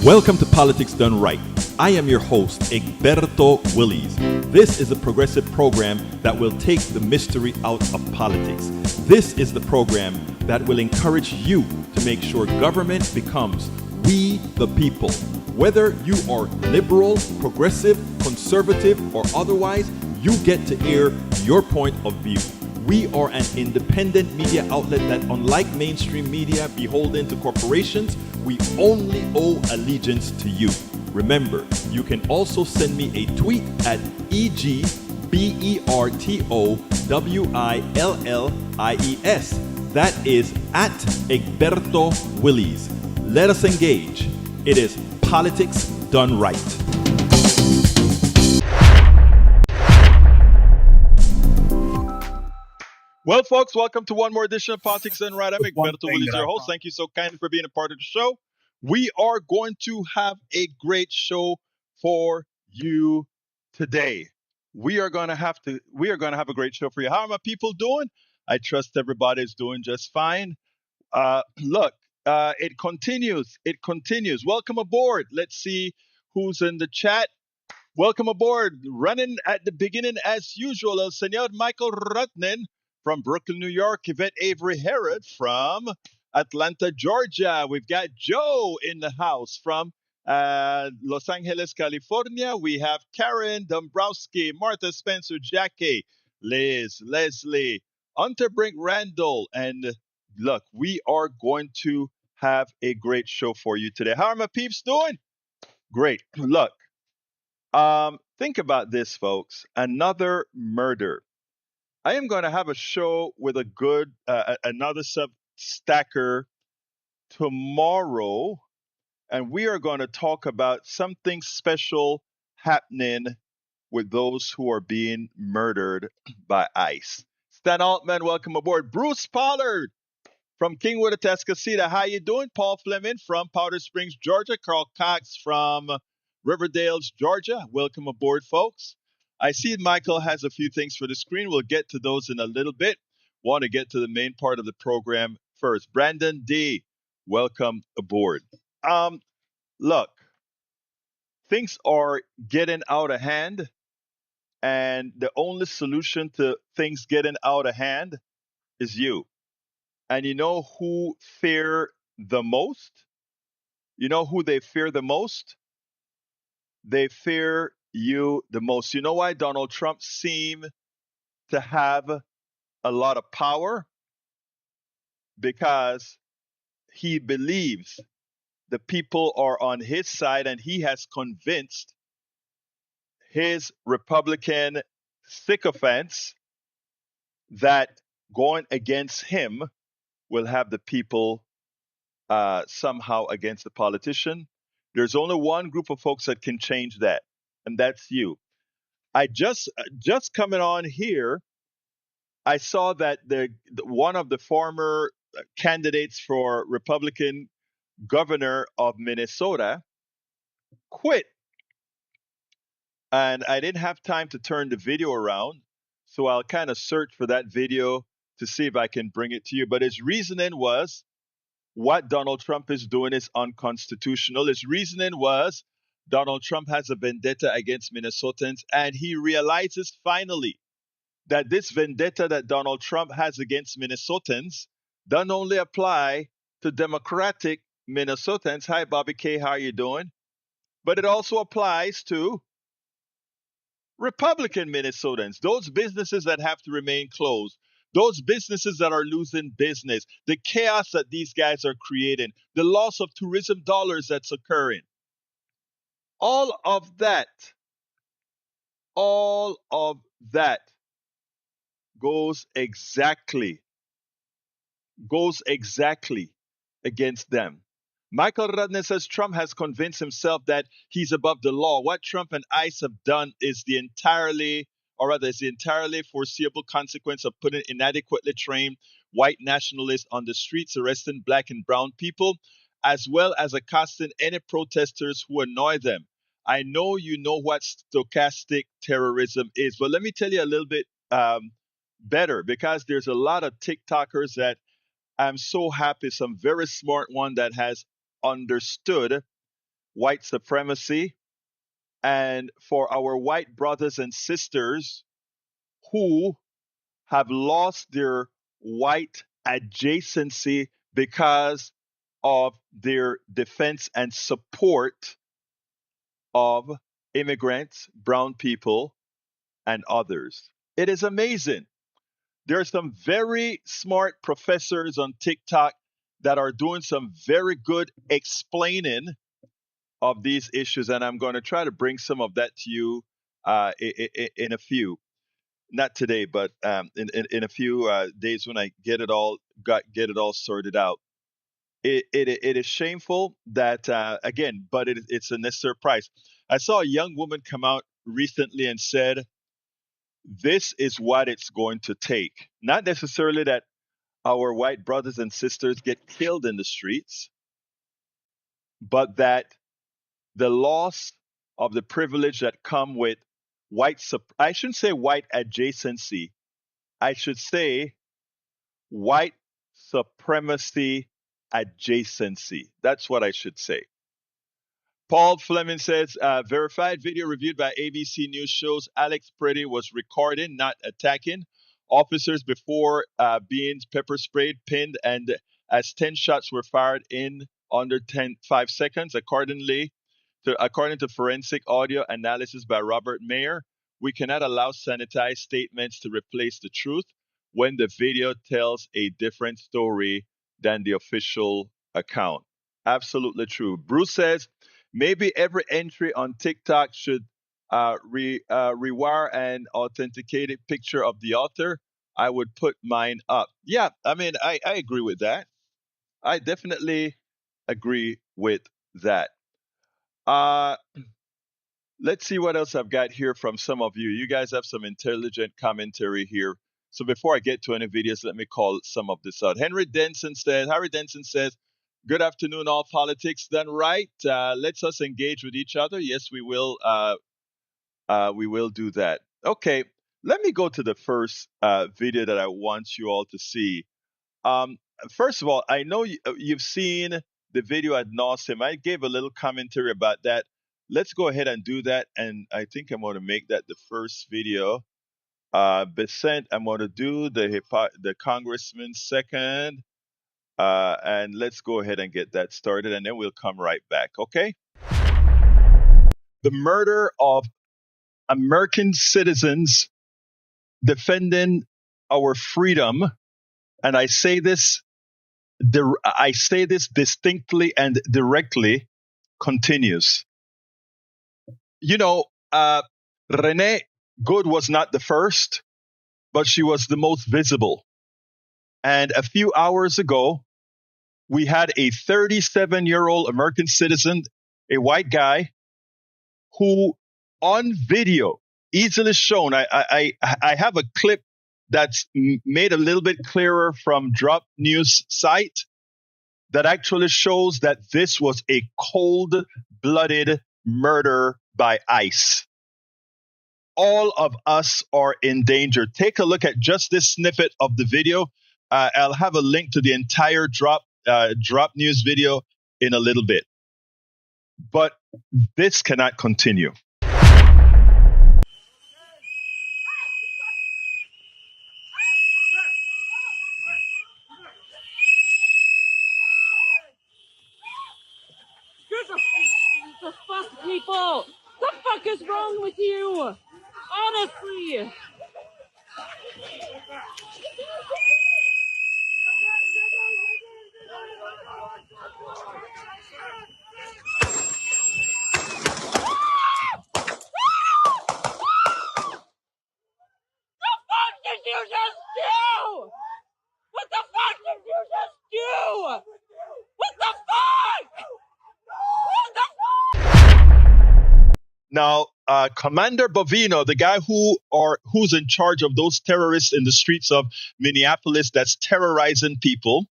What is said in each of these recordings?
Welcome to Politics Done Right. I am your host, Egberto Willies. This is a progressive program that will take the mystery out of politics. This is the program that will encourage you to make sure government becomes we the people. Whether you are liberal, progressive, conservative, or otherwise, you get to air your point of view. We are an independent media outlet that, unlike mainstream media beholden to corporations, we only owe allegiance to you. Remember, you can also send me a tweet at EGBERTOWILLIES. That is at Egberto Willies. Let us engage. It is Politics Done Right. Well, folks, welcome to one more edition of Politics Done Right. I'm Egberto Willies, your host. Thank you so kindly for being a part of the show. We are going to have a great show for you today. We are going to have a great show for you. How are my people doing? I trust everybody is doing just fine. It continues. It continues. Welcome aboard. Let's see who's in the chat. Welcome aboard. Running at the beginning as usual, El Senor Michael Rutnan from Brooklyn, New York. Yvette Avery Herod from Atlanta, Georgia. We've got Joe in the house from Los Angeles, California. We have Karen Dombrowski, Martha Spencer, Jackie, Liz, Leslie, Unterbrink Randall. And look, we are going to have a great show for you today. How are my peeps doing? Great. Look, think about this, folks. Another murder. I am going to have a show with another sub-stacker tomorrow, and we are going to talk about something special happening with those who are being murdered by ICE. Stan Altman, welcome aboard. Bruce Pollard from Kingwood, Atascocita. How you doing? Paul Fleming from Powder Springs, Georgia. Carl Cox from Riverdale, Georgia. Welcome aboard, folks. I see Michael has a few things for the screen. We'll get to those in a little bit. Want to get to the main part of the program first. Brandon D., welcome aboard. Look, things are getting out of hand, and the only solution to things getting out of hand is you. And you know who fear the most? You know who they fear the most? They fear you the most. You know why Donald Trump seemed to have a lot of power? Because he believes the people are on his side, and he has convinced his Republican sycophants that going against him will have the people somehow against the politician. There's only one group of folks that can change that, and that's you. I just coming on here, I saw that one of the former candidates for Republican governor of Minnesota quit, and I didn't have time to turn the video around, so I'll kind of search for that video to see if I can bring it to you. But his reasoning was what Donald Trump is doing is unconstitutional. His reasoning was Donald Trump has a vendetta against Minnesotans, and he realizes finally that this vendetta that Donald Trump has against Minnesotans doesn't only apply to Democratic Minnesotans. Hi, Bobby K. How are you doing? But it also applies to Republican Minnesotans, those businesses that have to remain closed, those businesses that are losing business, the chaos that these guys are creating, the loss of tourism dollars that's occurring. All of that goes exactly against them. Michael Rudner says Trump has convinced himself that he's above the law. What Trump and ICE have done is the entirely foreseeable consequence of putting inadequately trained white nationalists on the streets, arresting black and brown people, as well as accosting any protesters who annoy them. I know you know what stochastic terrorism is, but let me tell you a little bit better, because there's a lot of TikTokers that I'm so happy, some very smart one that has understood white supremacy, and for our white brothers and sisters who have lost their white adjacency because of their defense and support of immigrants, brown people, and others. It is amazing. There are some very smart professors on TikTok that are doing some very good explaining of these issues, and I'm going to try to bring some of that to you in a few, not today, but in a few days when I get it all sorted out. It is shameful that again, but it's a necessary price. I saw a young woman come out recently and said, "This is what it's going to take." Not necessarily that our white brothers and sisters get killed in the streets, but that the loss of the privilege that come with I shouldn't say white adjacency. I should say white supremacy adjacency. That's what I should say. Paul Fleming says, verified video reviewed by ABC News shows Alex Pretti was recording, not attacking officers before being pepper sprayed, pinned, and as 10 shots were fired in under 5 seconds. According to forensic audio analysis by Robert Mayer, we cannot allow sanitized statements to replace the truth when the video tells a different story than the official account. Absolutely true. Bruce says, maybe every entry on TikTok should rewire an authenticated picture of the author. I would put mine up. Yeah, I mean, I agree with that. I definitely agree with that. Uh, let's see what else I've got here from some of you. You guys have some intelligent commentary here. So before I get to any videos, let me call some of this out. Harry Denson says, good afternoon, all politics done right. Let's us engage with each other. Yes, we will. We will do that. Okay, let me go to the first video that I want you all to see. Um, First of all, I know you've seen the video ad nauseum. I gave a little commentary about that. Let's go ahead and do that. And I think I'm going to make that the first video. Besant, I'm going to do the congressman second. And let's go ahead and get that started, and then we'll come right back, okay? The murder of American citizens defending our freedom, and I say this distinctly and directly, continues. You know, Renee Good was not the first, but she was the most visible. And a few hours ago, we had a 37-year-old American citizen, a white guy, who on video, easily shown, I have a clip that's made a little bit clearer from Drop News site that actually shows that this was a cold-blooded murder by ICE. All of us are in danger. Take a look at just this snippet of the video. I'll have a link to the entire Drop News video in a little bit. But this cannot continue. The fuck, people? The fuck is wrong with you? Honestly. Did you just do? What the fuck did you just do? What the fuck? What the fuck? Now, Commander Bovino, the guy who's in charge of those terrorists in the streets of Minneapolis that's terrorizing people,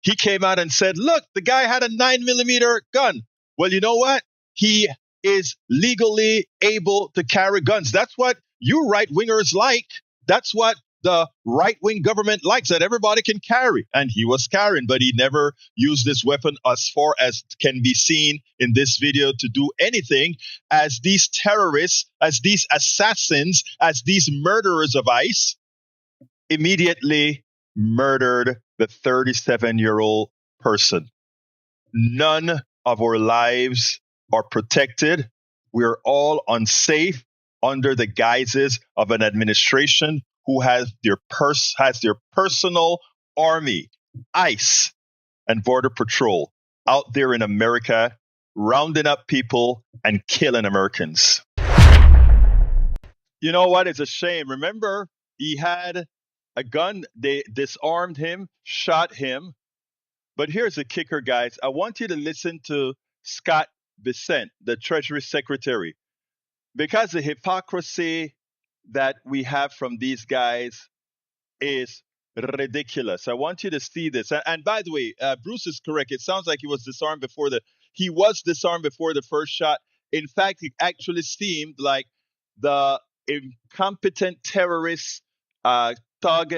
he came out and said, look, the guy had a 9mm gun. Well, you know what? He is legally able to carry guns. That's what you right-wingers like. That's what the right-wing government likes that everybody can carry. And he was carrying, but he never used this weapon, as far as can be seen in this video, to do anything, as these terrorists, as these assassins, as these murderers of ICE immediately murdered the 37-year-old person. None of our lives are protected. We're all unsafe under the guises of an administration who has their personal army, ICE, and Border Patrol out there in America, rounding up people and killing Americans. You know what? It's a shame. Remember, he had a gun. They disarmed him, shot him. But here's the kicker, guys. I want you to listen to Scott Bessent, the Treasury Secretary, because the hypocrisy that we have from these guys is ridiculous. I want you to see this. And by the way, Bruce is correct. It sounds like he was disarmed before the first shot. In fact, it actually seemed like the incompetent terrorist thug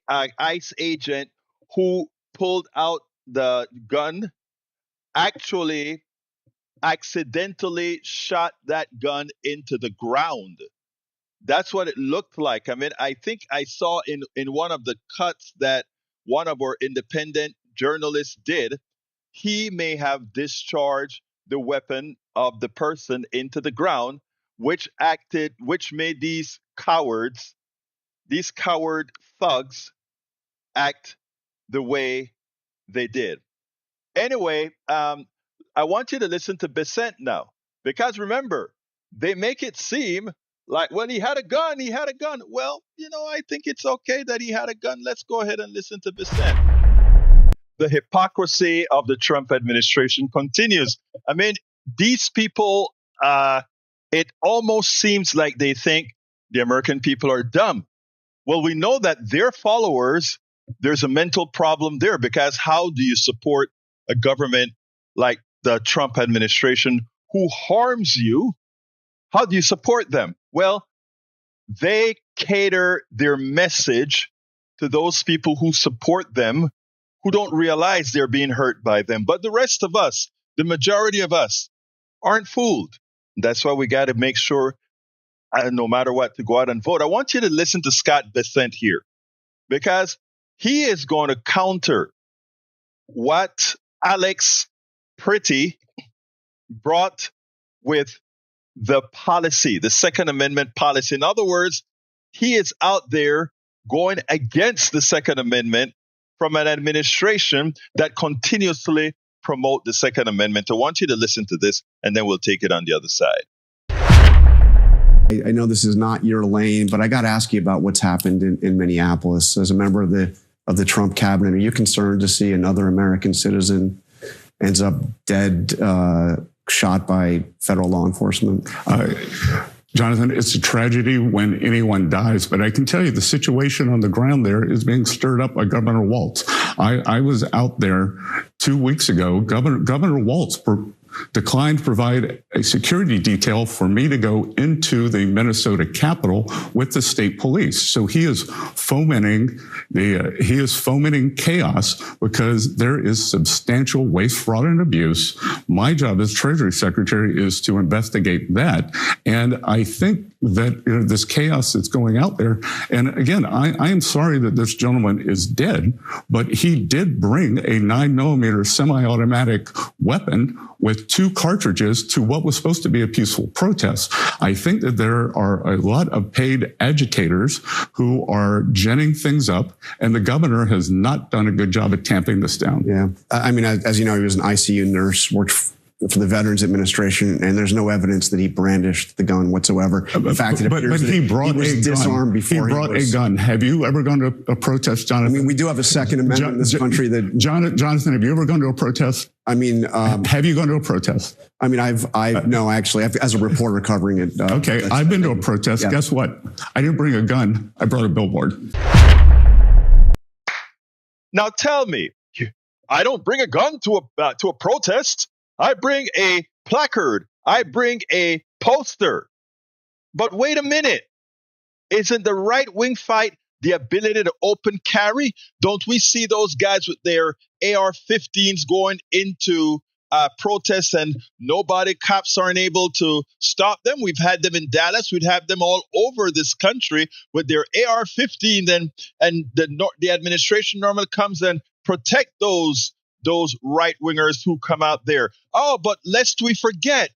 ICE agent who pulled out the gun actually accidentally shot that gun into the ground. That's what it looked like. I mean, I think I saw in one of the cuts that one of our independent journalists did, he may have discharged the weapon of the person into the ground, which made these coward thugs act the way they did. Anyway, I want you to listen to Bessent now, because remember, they make it seem like, well, he had a gun. Well, I think it's okay that he had a gun. Let's go ahead and listen to Bessent. The hypocrisy of the Trump administration continues. I mean, these people, it almost seems like they think the American people are dumb. Well, we know that their followers, there's a mental problem there, because how do you support a government like the Trump administration who harms you? How do you support them? Well, they cater their message to those people who support them, who don't realize they're being hurt by them. But the rest of us, the majority of us, aren't fooled. That's why we got to make sure, no matter what, to go out and vote. I want you to listen to Scott Bessent here, because he is going to counter what Alex Pretti brought with the policy, the Second Amendment policy. In other words, he is out there going against the Second Amendment from an administration that continuously promote the Second Amendment. I want you to listen to this, and then we'll take it on the other side. I know this is not your lane, but I got to ask you about what's happened in Minneapolis. As a member of the Trump cabinet, are you concerned to see another American citizen ends up dead, shot by federal law enforcement? Jonathan, it's a tragedy when anyone dies, but I can tell you the situation on the ground there is being stirred up by Governor Walz. I was out there 2 weeks ago. Governor Walz declined to provide a security detail for me to go into the Minnesota Capitol with the state police. So he is fomenting chaos because there is substantial waste, fraud, and abuse. My job as Treasury Secretary is to investigate that. And I think that this chaos that's going out there, and again, I am sorry that this gentleman is dead, but he did bring a 9mm semi-automatic weapon with 2 cartridges to what was supposed to be a peaceful protest. I think that there are a lot of paid agitators who are ginning things up, and the governor has not done a good job at tamping this down. Yeah. I mean, as you know, he was an ICU nurse, worked for the Veterans Administration, and there's no evidence that he brandished the gun whatsoever. In fact, it appears that he was disarmed before he brought a gun. Have you ever gone to a protest, Jonathan? I mean, we do have a Second Amendment in this country that... Jonathan, have you ever gone to a protest? I mean... have you gone to a protest? I mean, no, actually, as a reporter covering it. Okay, I've been to a protest. Yeah. Guess what? I didn't bring a gun. I brought a billboard. Now tell me, I don't bring a gun to a protest. I bring a placard. I bring a poster. But wait a minute. Isn't the right-wing fight the ability to open carry. Don't we see those guys with their AR-15s going into protests and cops aren't able to stop them? We've had them in Dallas. We'd have them all over this country with their AR-15, and the administration normally comes and protect those right wingers who come out there. Oh, but lest we forget,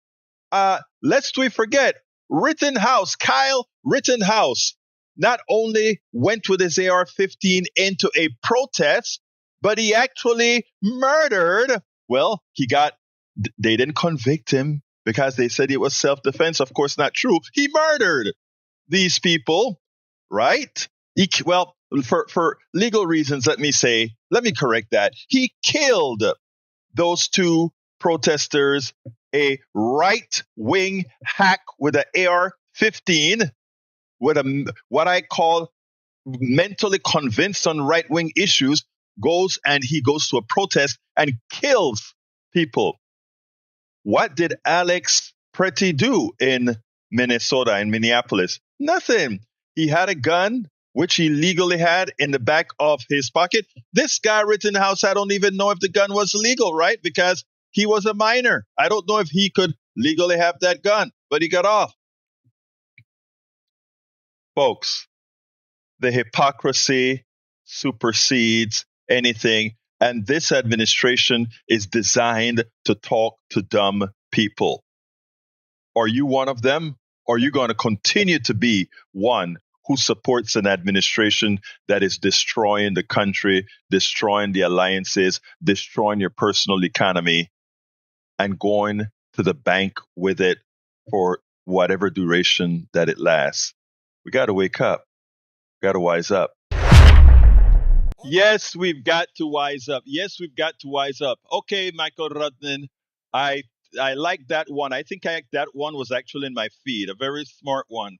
Rittenhouse, Kyle Rittenhouse, not only went with his AR-15 into a protest, but he actually murdered. Well, they didn't convict him because they said it was self-defense. Of course, not true. He murdered these people, right? For legal reasons, let me correct that. He killed those two protesters, a right-wing hack with an AR-15, with what I call mentally convinced on right-wing issues, goes to a protest and kills people. What did Alex Pretti do in Minnesota, in Minneapolis? Nothing. He had a gun, which he legally had in the back of his pocket. This guy, Rittenhouse, I don't even know if the gun was legal, right? Because he was a minor. I don't know if he could legally have that gun, but he got off. Folks, the hypocrisy supersedes anything, and this administration is designed to talk to dumb people. Are you one of them? Or are you going to continue to be one who supports an administration that is destroying the country, destroying the alliances, destroying your personal economy, and going to the bank with it for whatever duration that it lasts? We got to wake up. Got to wise up. Yes, we've got to wise up. Okay, Michael Rudnin, I like that one. I think that one was actually in my feed, a very smart one.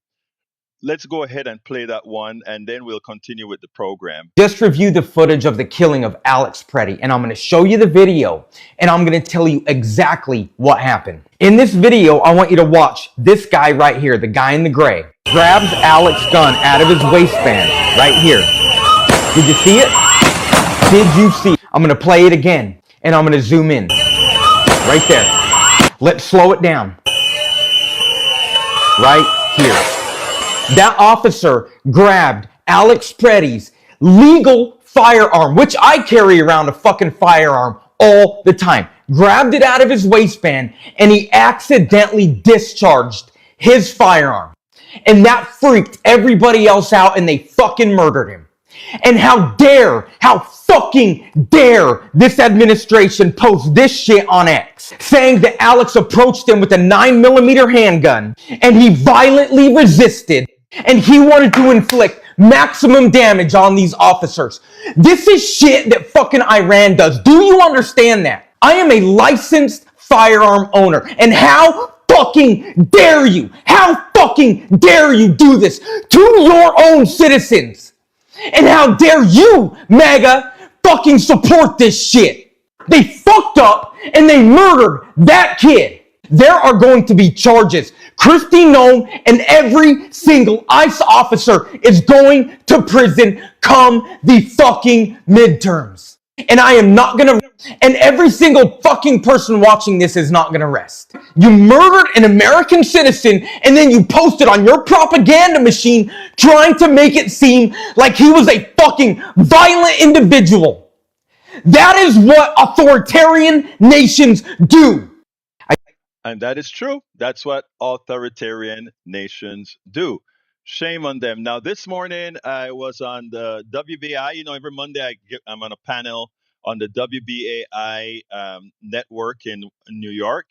Let's go ahead and play that one, and then we'll continue with the program. Just review the footage of the killing of Alex Pretti, and I'm going to show you the video, and I'm going to tell you exactly what happened. In this video, I want you to watch this guy right here, the guy in the gray. Grabs Alex's gun out of his waistband right here. Did you see it? Did you see it? I'm going to play it again, and I'm going to zoom in. Right there. Let's slow it down. Right here. That officer grabbed Alex Pretti's legal firearm, which I carry around a fucking firearm all the time. Grabbed it out of his waistband, and he accidentally discharged his firearm. And that freaked everybody else out, and they fucking murdered him. And how fucking dare this administration post this shit on X, saying that Alex approached him with a 9mm handgun, and he violently resisted, and he wanted to inflict maximum damage on these officers. This is shit that fucking Iran does. Do you understand that? I am a licensed firearm owner, and how fucking dare you? How fucking dare you do this to your own citizens? And how dare you, MAGA, fucking support this shit? They fucked up and they murdered that kid. There are going to be charges. Kristi Noem and every single ICE officer is going to prison come the fucking midterms. And I am not gonna, and every single fucking person watching this is not gonna rest. You murdered an American citizen and then you posted on your propaganda machine trying to make it seem like he was a fucking violent individual. That is what authoritarian nations do. And that is true. That's what authoritarian nations do. Shame on them. Now, this morning I was on the WBAI. You know, every Monday I'm on a panel on the WBAI network in New York.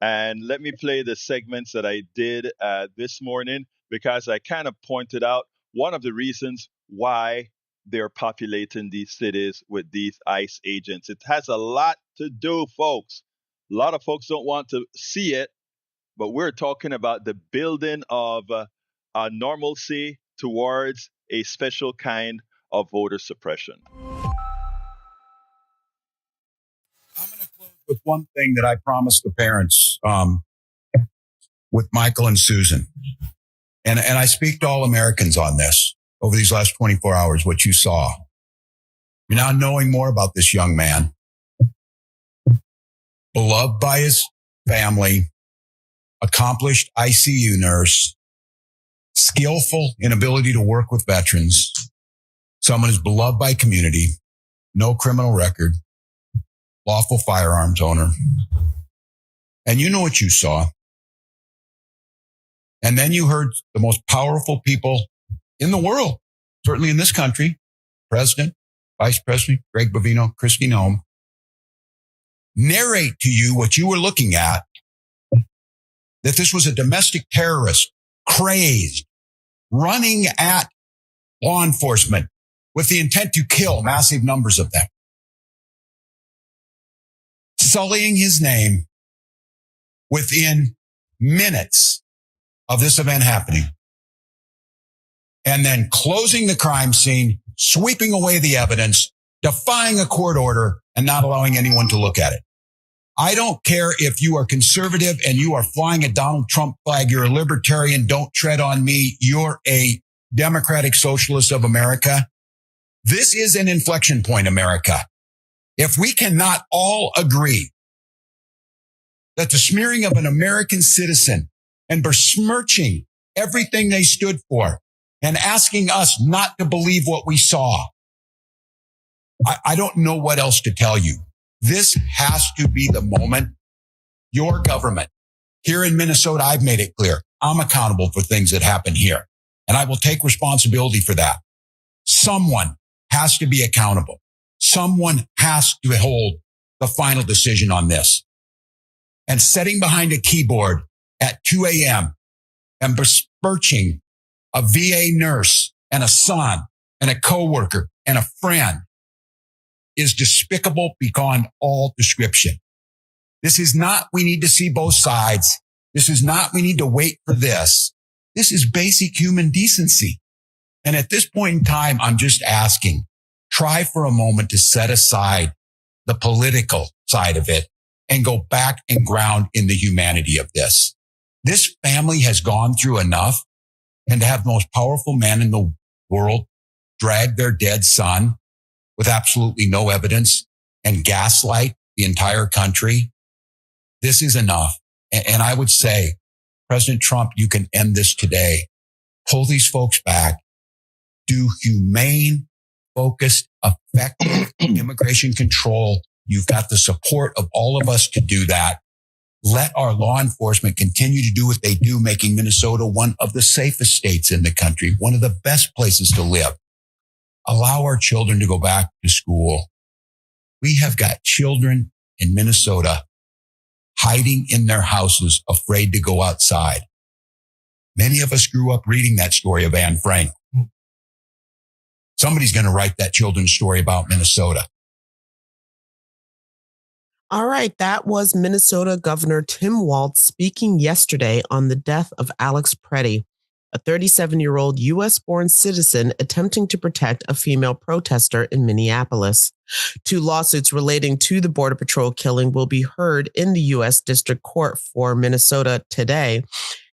And let me play the segments that I did this morning, because I kind of pointed out one of the reasons why they're populating these cities with these ICE agents. It has a lot to do, folks. A lot of folks don't want to see it, but we're talking about the building of normalcy towards a special kind of voter suppression. I'm going to close with one thing that I promised the parents with Michael and Susan. And I speak to all Americans on this. over these last 24 hours, what you saw. You're now knowing more about this young man, beloved by his family, accomplished ICU nurse, skillful in ability to work with veterans, someone who's beloved by community, no criminal record, lawful firearms owner. And you know what you saw. And then you heard the most powerful people in the world, certainly in this country, President, Vice President, Greg Bovino, Kristi Noem, narrate to you what you were looking at, that this was a domestic terrorist, crazed, running at law enforcement with the intent to kill massive numbers of them, sullying his name within minutes of this event happening, and then closing the crime scene, sweeping away the evidence, defying a court order, and not allowing anyone to look at it. I don't care if you are conservative and you are flying a Donald Trump flag, you're a libertarian, don't tread on me, you're a democratic socialist of America. This is an inflection point, America. If we cannot all agree that the smearing of an American citizen and besmirching everything they stood for and asking us not to believe what we saw, I don't know what else to tell you. This has to be the moment. Your government here in Minnesota, I've made it clear, I'm accountable for things that happen here, and I will take responsibility for that. Someone has to be accountable. Someone has to hold the final decision on this. And sitting behind a keyboard at 2 a.m. and besmirching a VA nurse and a son and a coworker and a friend is despicable beyond all description. This is not, we need to see both sides. This is not, we need to wait for this. This is basic human decency. And at this point in time, I'm just asking, try for a moment to set aside the political side of it and go back and ground in the humanity of this. This family has gone through enough, and to have the most powerful man in the world drag their dead son with absolutely no evidence and gaslight the entire country, this is enough. And I would say, President Trump, you can end this today. Pull these folks back. Do humane, focused, effective immigration control. You've got the support of all of us to do that. Let our law enforcement continue to do what they do, making Minnesota one of the safest states in the country, one of the best places to live. Allow our children to go back to school. We have got children in Minnesota hiding in their houses, afraid to go outside. Many of us grew up reading that story of Anne Frank. Somebody's going to write that children's story about Minnesota. All right, that was Minnesota Governor Tim Walz speaking yesterday on the death of Alex Pretti, a 37-year-old U.S.-born citizen attempting to protect a female protester in Minneapolis. 2 lawsuits relating to the Border Patrol killing will be heard in the U.S. District Court for Minnesota today.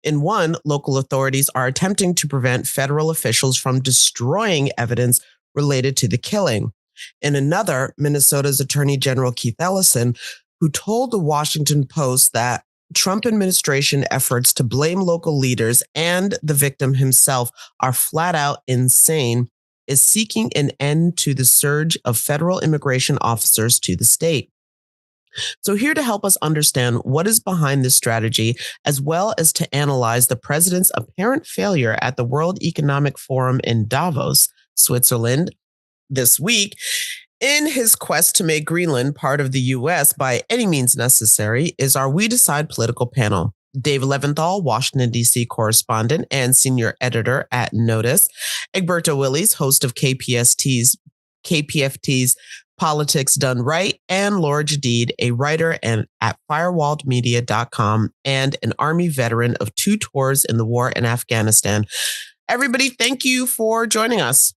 In one, local authorities are attempting to prevent federal officials from destroying evidence related to the killing. In another, Minnesota's Attorney General Keith Ellison, who told the Washington Post that Trump administration efforts to blame local leaders and the victim himself are flat out insane, is seeking an end to the surge of federal immigration officers to the state. So here to help us understand what is behind this strategy, as well as to analyze the president's apparent failure at the World Economic Forum in Davos, Switzerland, this week, in his quest to make Greenland part of the U.S. by any means necessary, is our We Decide political panel. Dave Leventhal, Washington, D.C. correspondent and senior editor at Notice. Egberto Willies, host of KPFT's Politics Done Right, and Laura Jadid, a writer and at firewalledmedia.com and an Army veteran of 2 tours in the war in Afghanistan. Everybody, thank you for joining us.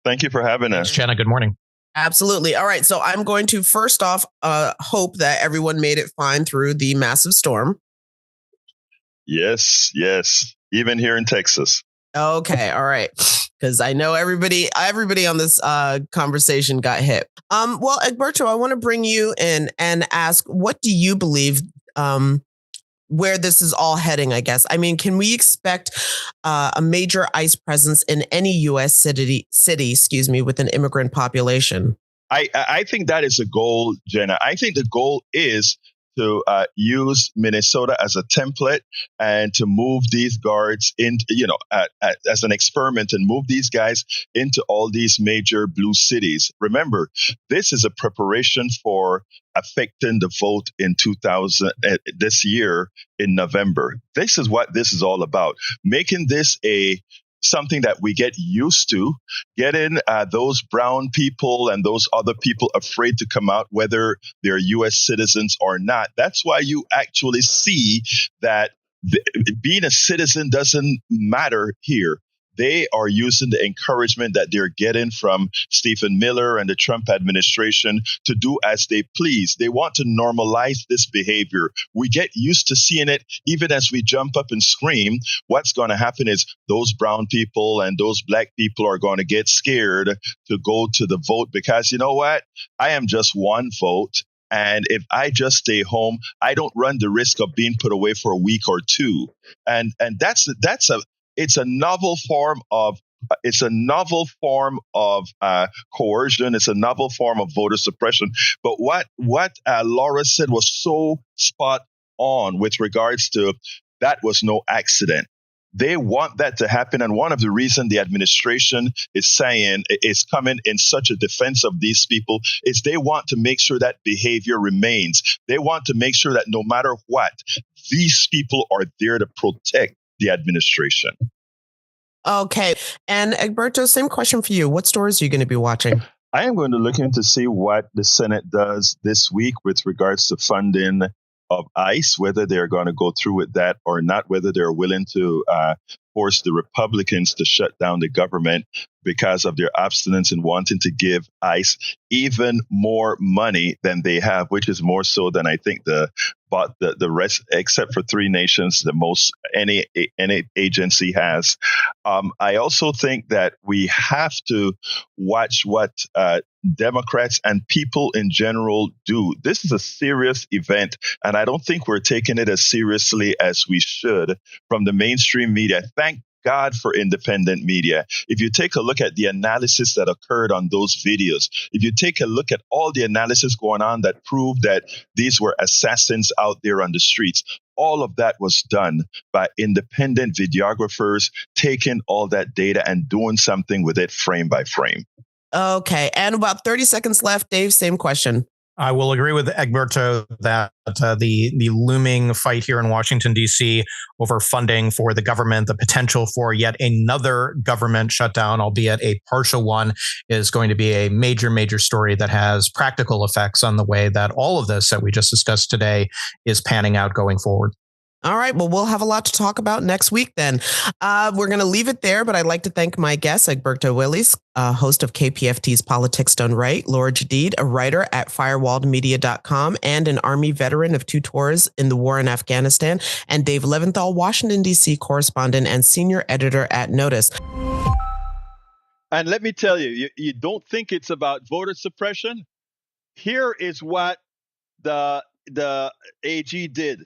Thank you for having us. Jenna, good morning. Absolutely. All right. So I'm going to first off hope that everyone made it fine through the massive storm. Yes. Even here in Texas. Okay, all right. Because I know everybody on this conversation got hit. Well, Egberto, I want to bring you in and ask, what do you believe where this is all heading, I guess? I mean, can we expect a major ICE presence in any U.S. city, with an immigrant population? I think that is a goal, Jenna. I think the goal is to use Minnesota as a template and to move these guards into, as an experiment and move these guys into all these major blue cities. Remember, this is a preparation for affecting the vote in 2000 this year in November. This is what this is all about, making this something that we get used to, getting those brown people and those other people afraid to come out, whether they're U.S. citizens or not. That's why you actually see that being a citizen doesn't matter here. They are using the encouragement that they're getting from Stephen Miller and the Trump administration to do as they please. They want to normalize this behavior. We get used to seeing it. Even as we jump up and scream, what's going to happen is those brown people and those black people are going to get scared to go to the vote because, you know what? I am just one vote. And if I just stay home, I don't run the risk of being put away for a week or two. And it's a novel form of coercion. It's a novel form of voter suppression. But what Laura said was so spot on with regards to that was no accident. They want that to happen. And one of the reasons the administration is coming in such a defense of these people is they want to make sure that behavior remains. They want to make sure that no matter what, these people are there to protect the administration. Okay. And Egberto, same question for you. What stories are you going to be watching? I am going to look in to see what the Senate does this week with regards to funding of ICE, whether they're going to go through with that or not, whether they're willing to force the Republicans to shut down the government because of their abstinence in wanting to give ICE even more money than they have, which is more so than I think the rest, except for three nations, the most any agency has. I also think that we have to watch what Democrats and people in general do. This is a serious event, and I don't think we're taking it as seriously as we should from the mainstream media. Thank God for independent media. If you take a look at the analysis that occurred on those videos, if you take a look at all the analysis going on that proved that these were assassins out there on the streets, all of that was done by independent videographers taking all that data and doing something with it frame by frame. Okay. And about 30 seconds left. Dave, same question. I will agree with Egberto that the looming fight here in Washington, D.C. over funding for the government, the potential for yet another government shutdown, albeit a partial one, is going to be a major, major story that has practical effects on the way that all of this that we just discussed today is panning out going forward. All right. Well, we'll have a lot to talk about next week then. We're going to leave it there, but I'd like to thank my guests, Egberto Willies, host of KPFT's Politics Done Right, Laura Jadid, a writer at firewalledmedia.com and an Army veteran of 2 tours in the war in Afghanistan, and Dave Leventhal, Washington, D.C. correspondent and senior editor at Notice. And let me tell you, you don't think it's about voter suppression? Here is what the AG did.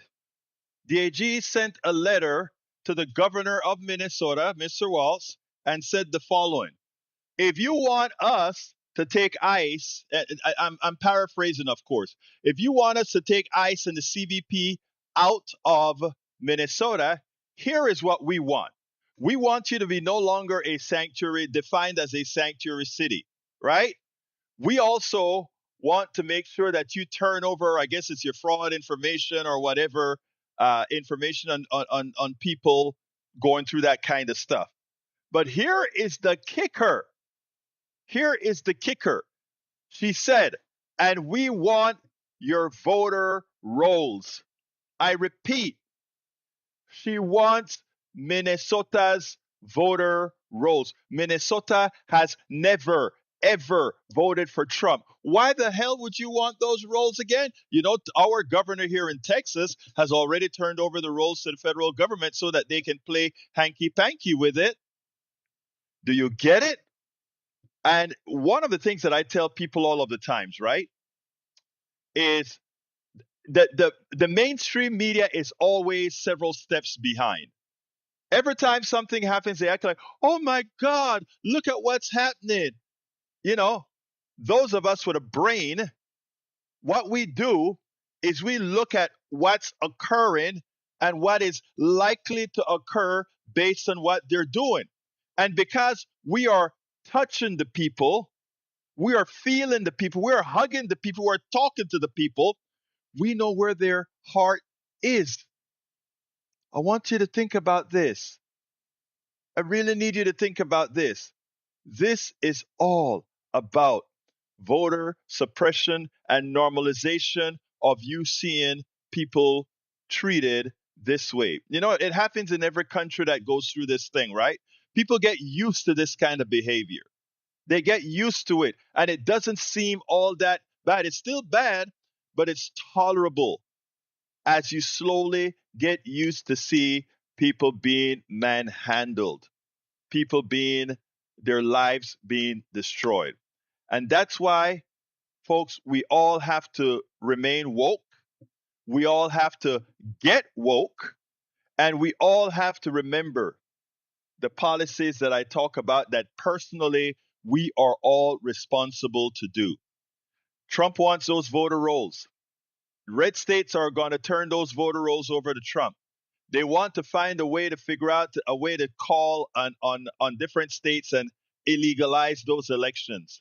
The AG sent a letter to the governor of Minnesota, Mr. Walz, and said the following. If you want us to take ICE, I'm paraphrasing, of course. If you want us to take ICE and the CBP out of Minnesota, here is what we want. We want you to be no longer a sanctuary, defined as a sanctuary city, right? We also want to make sure that you turn over, I guess it's your fraud information or whatever, information on people going through that kind of stuff. But here is the kicker. Here is the kicker. She said, and we want your voter rolls. I repeat, she wants Minnesota's voter rolls. Minnesota has never, ever voted for Trump. Why the hell would you want those rolls again? You know, our governor here in Texas has already turned over the rolls to the federal government so that they can play hanky-panky with it. Do you get it? And one of the things that I tell people all of the times, right, is that the mainstream media is always several steps behind. Every time something happens, they act like, oh my God, look at what's happening. You know, those of us with a brain, what we do is we look at what's occurring and what is likely to occur based on what they're doing. And because we are touching the people, we are feeling the people, we are hugging the people, we are talking to the people, we know where their heart is. I want you to think about this. I really need you to think about this. This is all about voter suppression and normalization of you seeing people treated this way. You know, it happens in every country that goes through this thing, right? People get used to this kind of behavior. They get used to it, and it doesn't seem all that bad. It's still bad, but it's tolerable as you slowly get used to see people being manhandled, people being their lives being destroyed. And that's why, folks, we all have to remain woke. We all have to get woke. And we all have to remember the policies that I talk about that personally we are all responsible to do. Trump wants those voter rolls. Red states are going to turn those voter rolls over to Trump. They want to find a way to figure out a way to call on different states and illegalize those elections.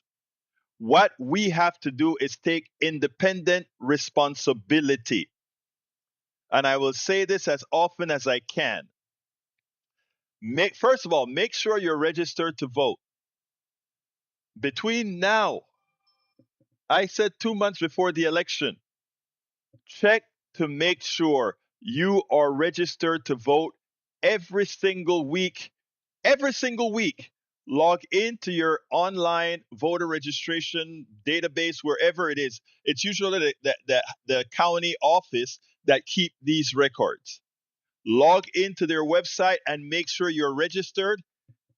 What we have to do is take independent responsibility. And I will say this as often as I can. First of all, make sure you're registered to vote. Between now, I said 2 months before the election, check to make sure you are registered to vote every single week. Every single week, log into your online voter registration database, wherever it is. It's usually the county office that keep these records. Log into their website and make sure you're registered.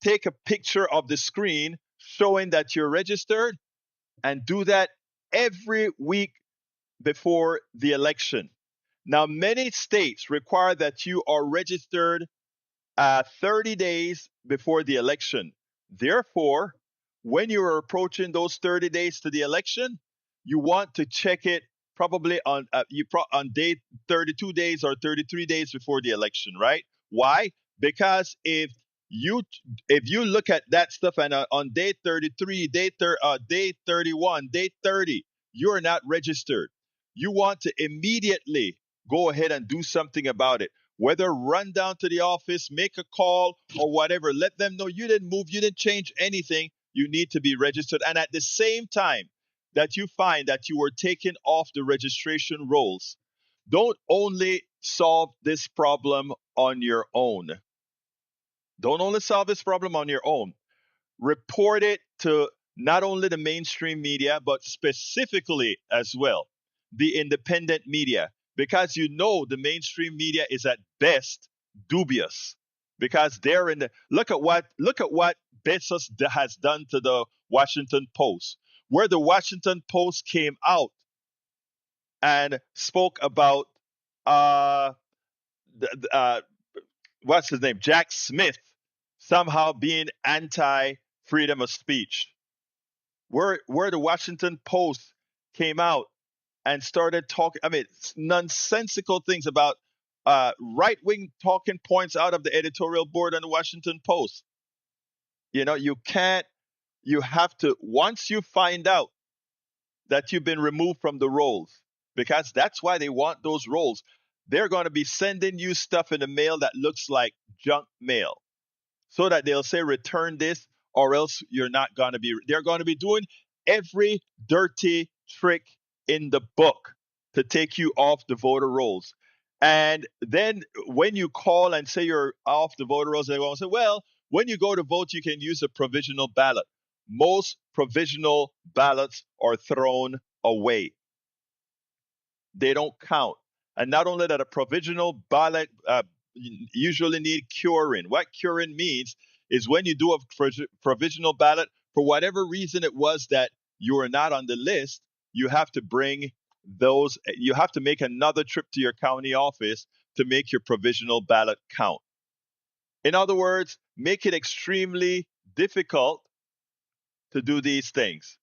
Take a picture of the screen showing that you're registered, and do that every week before the election. Now, many states require that you are registered 30 days before the election. Therefore, when you are approaching those 30 days to the election, you want to check it probably on day 32 days or 33 days before the election, right? Why? Because you if you look at that stuff and on day 33, day 31, day 30, you're not registered. You want to immediately go ahead and do something about it, whether run down to the office, make a call, or whatever. Let them know you didn't move, you didn't change anything. You need to be registered. And at the same time that you find that you were taken off the registration rolls, don't only solve this problem on your own. Don't only solve this problem on your own. Report it to not only the mainstream media, but specifically as well the independent media, because you know the mainstream media is at best dubious, because they're in the look at what Bezos has done to the Washington Post, where the Washington Post came out and spoke about uh, what's his name, Jack Smith, somehow being anti freedom of speech. Where the Washington Post came out and started talking, I mean, nonsensical things about right wing talking points out of the editorial board on the Washington Post. You know, you have to, once you find out that you've been removed from the rolls, because that's why they want those rolls. They're going to be sending you stuff in the mail that looks like junk mail, so that they'll say return this or else you're not going to be. They're going to be doing every dirty trick in the book to take you off the voter rolls. And then when you call and say you're off the voter rolls, they will say, well, when you go to vote, you can use a provisional ballot. Most provisional ballots are thrown away. They don't count. And not only that, a provisional ballot usually need curing. What curing means is when you do a provisional ballot, for whatever reason it was that you are not on the list, you have to you have to make another trip to your county office to make your provisional ballot count. In other words, make it extremely difficult to do these things.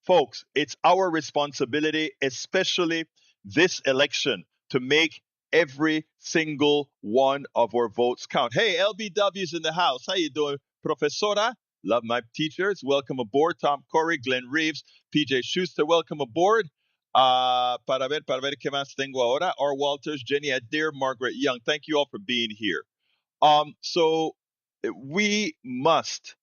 Folks, it's our responsibility, especially this election, to make every single one of our votes count. Hey, LBW's in the house. How you doing, Professora? Love my teachers. Welcome aboard. Tom Corey, Glenn Reeves, PJ Schuster. Welcome aboard. Para ver qué más tengo ahora. R. Walters, Jenny Adair, Margaret Young. Thank you all for being here. So we must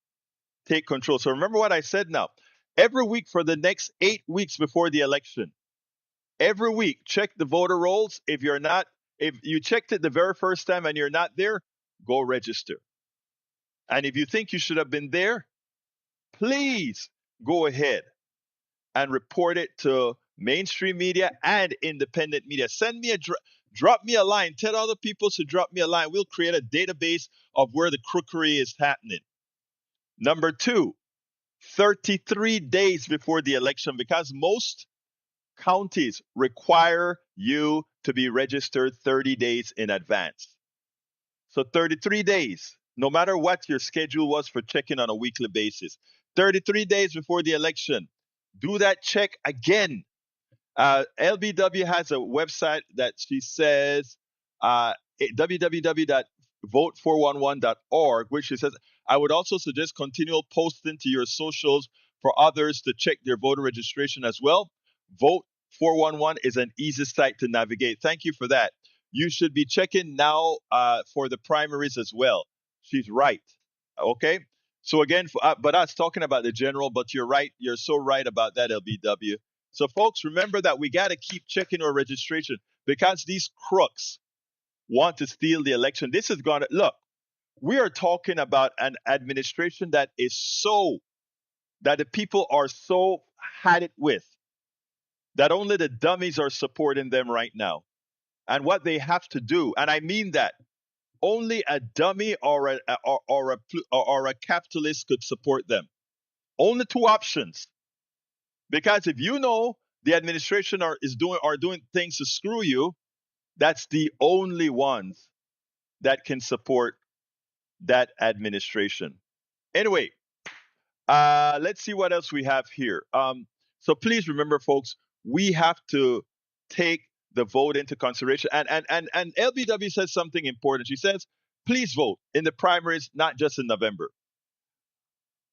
take control. So remember what I said now. Every week for the next 8 weeks before the election, every week, check the voter rolls. If you checked it the very first time and you're not there, go register. And if you think you should have been there, please go ahead and report it to mainstream media and independent media. Send me drop me a line. Tell other people to drop me a line. We'll create a database of where the crookery is happening. Number 2, 33 days before the election, because most counties require you to be registered 30 days in advance. So 33 days, no matter what your schedule was for checking on a weekly basis, 33 days before the election, do that check again. LBW has a website that she says www.vote411.org, which she says, I would also suggest continual posting to your socials for others to check their voter registration as well. Vote 411 is an easy site to navigate. Thank you for that. You should be checking now for the primaries as well. She's right. Okay. So again, but I was talking about the general, but you're right. You're so right about that, LBW. So folks, remember that we got to keep checking our registration because these crooks want to steal the election. This is going to, look, we are talking about an administration that the people are so had it with, that only the dummies are supporting them right now. And what they have to do, and I mean that, only a dummy or a capitalist could support them. Only 2 options. Because if you know the administration are doing things to screw you, that's the only ones that can support that administration. Anyway, let's see what else we have here. So please remember, folks, we have to take the vote into consideration. And LBW says something important. She says, please vote in the primaries, not just in November.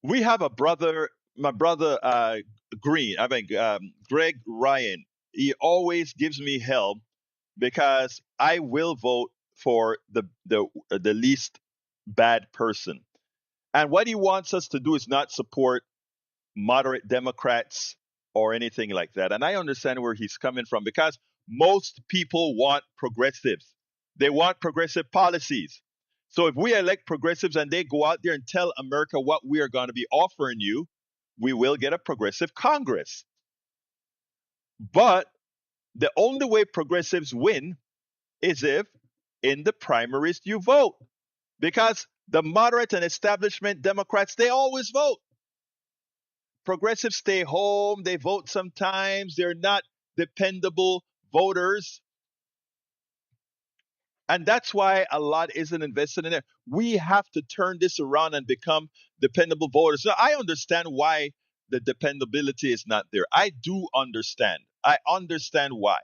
We have my brother Greg Ryan. He always gives me hell because I will vote for the least bad person. And what he wants us to do is not support moderate Democrats or anything like that. And I understand where he's coming from because most people want progressives. They want progressive policies. So if we elect progressives and they go out there and tell America what we are going to be offering you, we will get a progressive Congress. But the only way progressives win is if in the primaries you vote. Because the moderate and establishment Democrats, they always vote. Progressives stay home, they vote sometimes, they're not dependable voters. And that's why a lot isn't invested in it. We have to turn this around and become dependable voters. So I understand why the dependability is not there. I do understand. I understand why.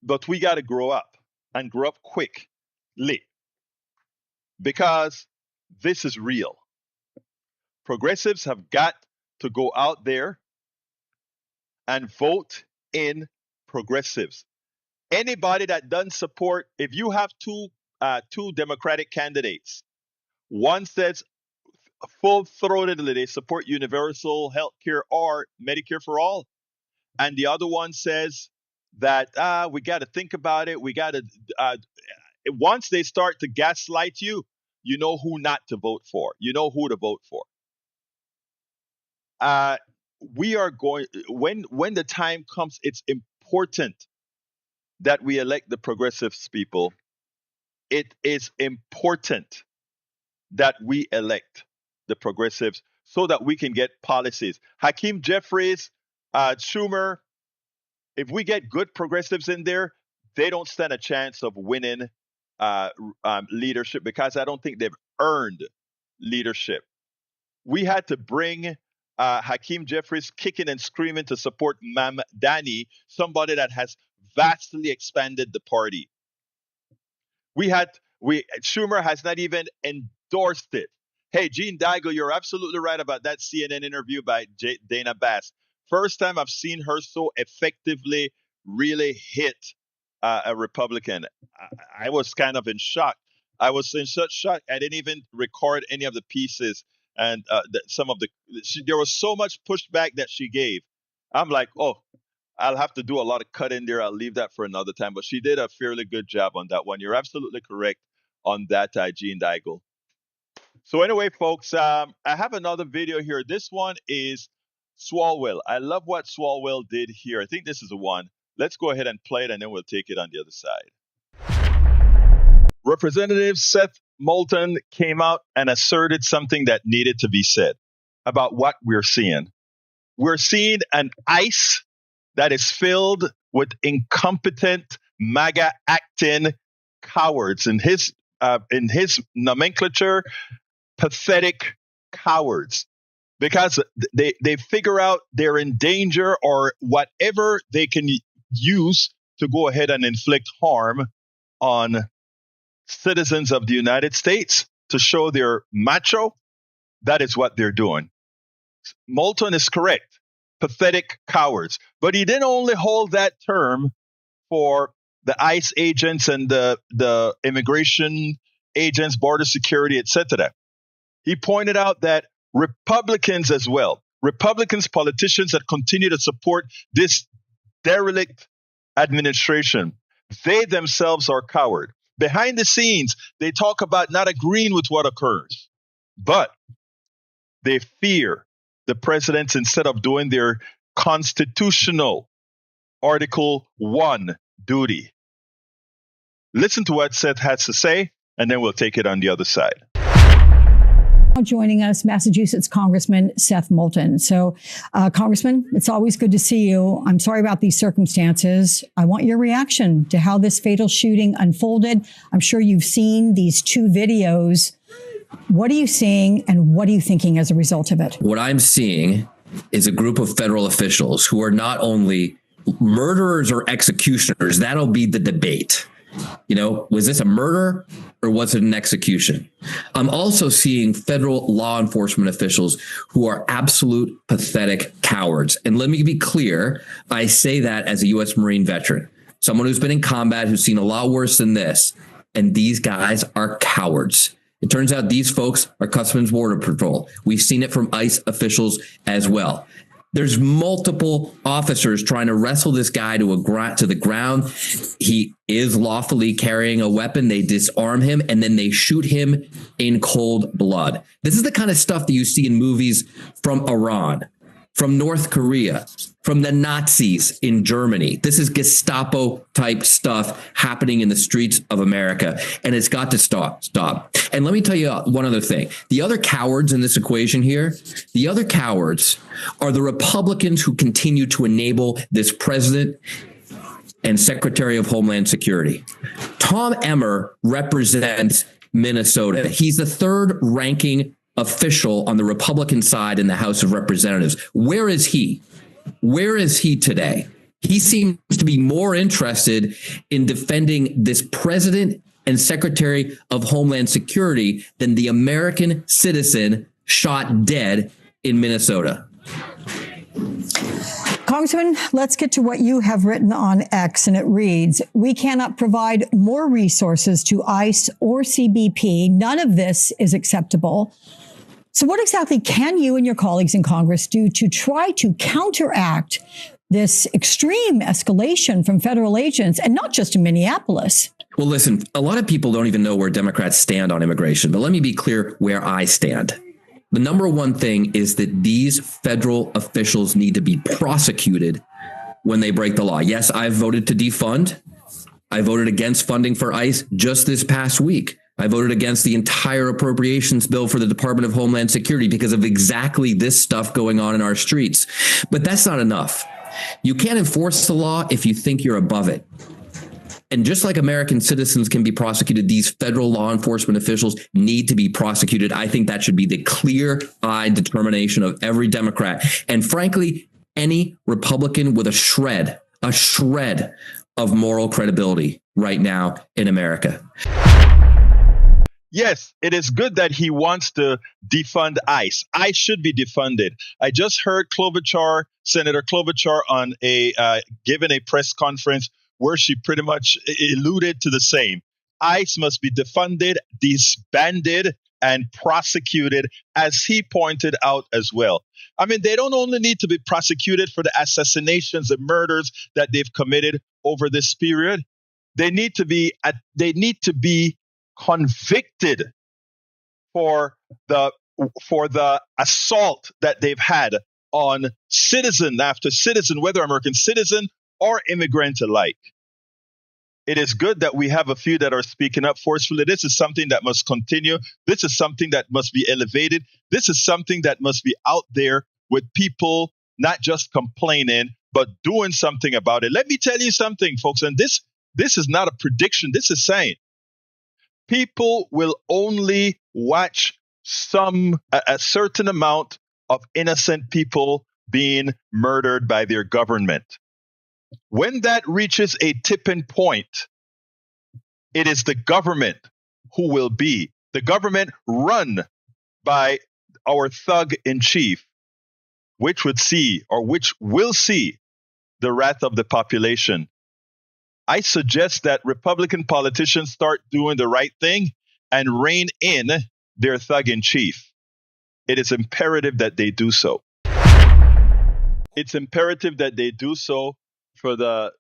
But we got to grow up and grow up quickly because this is real. Progressives have got to go out there and vote in progressives. Anybody that doesn't support, if you have two Democratic candidates, one says full-throatedly they support universal health care or Medicare for all, and the other one says that we got to think about it. We got to once they start to gaslight you, you know who not to vote for. You know who to vote for. We are going when the time comes. It's important that we elect the progressives, people. It is important that we elect the progressives so that we can get policies. Hakeem Jeffries, Schumer, if we get good progressives in there, they don't stand a chance of winning leadership because I don't think they've earned leadership. We had to bring Hakeem Jeffries kicking and screaming to support Mamdani, somebody that has vastly expanded the party. Schumer has not even endorsed it. Hey, Gene Daigle, you're absolutely right about that CNN interview by Dana Bass. First time I've seen her so effectively really hit a Republican. I was kind of in shock. I was in such shock. I didn't even record any of the pieces, and there was so much pushback that she gave. I'm like, oh, I'll have to do a lot of cut in there. I'll leave that for another time. But she did a fairly good job on that one. You're absolutely correct on that, Gene Daigle. So anyway, folks, I have another video here. This one is Swalwell. I love what Swalwell did here. I think this is the one. Let's go ahead and play it, and then we'll take it on the other side. Representative Seth Moulton came out and asserted something that needed to be said about what we're seeing. We're seeing an ICE that is filled with incompetent, MAGA-acting cowards. In his nomenclature, pathetic cowards. Because they figure out they're in danger or whatever they can use to go ahead and inflict harm on citizens of the United States to show they're macho. That is what they're doing. Moulton is correct. Pathetic cowards. But he didn't only hold that term for the ICE agents and the immigration agents, border security, etc. He pointed out that Republicans as well, Republicans, politicians that continue to support this derelict administration, they themselves are coward. Behind the scenes, they talk about not agreeing with what occurs, but they fear the presidents instead of doing their constitutional Article 1 duty. Listen to what Seth has to say, and then we'll take it on the other side. Joining us, Massachusetts Congressman Seth Moulton. So, Congressman, it's always good to see you. I'm sorry about these circumstances. I want your reaction to how this fatal shooting unfolded. I'm sure you've seen these two videos. What are you seeing and what are you thinking as a result of it? What I'm seeing is a group of federal officials who are not only murderers or executioners. That'll be the debate. You know, was this a murder or was it an execution? I'm also seeing federal law enforcement officials who are absolute pathetic cowards. And let me be clear, I say that as a U.S. Marine veteran, someone who's been in combat, who's seen a lot worse than this. And these guys are cowards. It turns out these folks are Customs Border Patrol. We've seen it from ICE officials as well. There's multiple officers trying to wrestle this guy to the ground. He is lawfully carrying a weapon. They disarm him and then they shoot him in cold blood. This is the kind of stuff that you see in movies from Iran, from North Korea, from the Nazis in Germany. This is Gestapo type stuff happening in the streets of America, and it's got to stop. And let me tell you one other thing. The other cowards in this equation here, the other cowards are the Republicans who continue to enable this president and Secretary of Homeland Security. Tom Emmer represents Minnesota. He's the third ranking official on the Republican side in the House of Representatives. Where is he? Where is he today? He seems to be more interested in defending this president and Secretary of Homeland Security than the American citizen shot dead in Minnesota. Congressman, let's get to what you have written on X, and it reads, "We cannot provide more resources to ICE or CBP. None of this is acceptable." So what exactly can you and your colleagues in Congress do to try to counteract this extreme escalation from federal agents, and not just in Minneapolis? Well, listen, a lot of people don't even know where Democrats stand on immigration, but let me be clear where I stand. The number one thing is that these federal officials need to be prosecuted when they break the law. Yes, I've voted to defund. I voted against funding for ICE just this past week. I voted against the entire appropriations bill for the Department of Homeland Security because of exactly this stuff going on in our streets. But that's not enough. You can't enforce the law if you think you're above it. And just like American citizens can be prosecuted, these federal law enforcement officials need to be prosecuted. I think that should be the clear-eyed determination of every Democrat. And frankly, any Republican with a shred of moral credibility right now in America. Yes, it is good that he wants to defund ICE. ICE should be defunded. I just heard Senator Klobuchar on given a press conference where she pretty much alluded to the same. ICE must be defunded, disbanded, and prosecuted, as he pointed out as well. I mean, they don't only need to be prosecuted for the assassinations and murders that they've committed over this period. They need to be convicted for the assault that they've had on citizen after citizen, whether American citizen or immigrant alike. It is good that we have a few that are speaking up forcefully. This is something that must continue. This is something that must be elevated. This is something that must be out there with people not just complaining, but doing something about it. Let me tell you something, folks, and this is not a prediction. This is saying people will only watch a certain amount of innocent people being murdered by their government. When that reaches a tipping point, it is the government who will be the government run by our thug in chief, which will see the wrath of the population. I suggest that Republican politicians start doing the right thing and rein in their thug in chief. It is imperative that they do so. It's imperative that they do so for the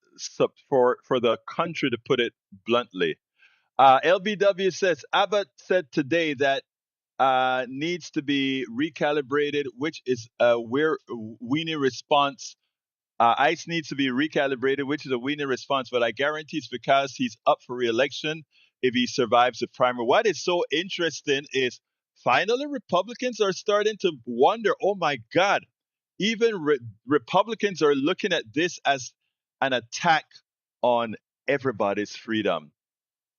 country, to put it bluntly. LBW says Abbott said today that needs to be recalibrated, which is a weenie response. ICE needs to be recalibrated, which is a weenie response, but I guarantee it's because he's up for re-election if he survives the primary. What is so interesting is finally Republicans are starting to wonder, oh my God, even Republicans are looking at this as an attack on everybody's freedom.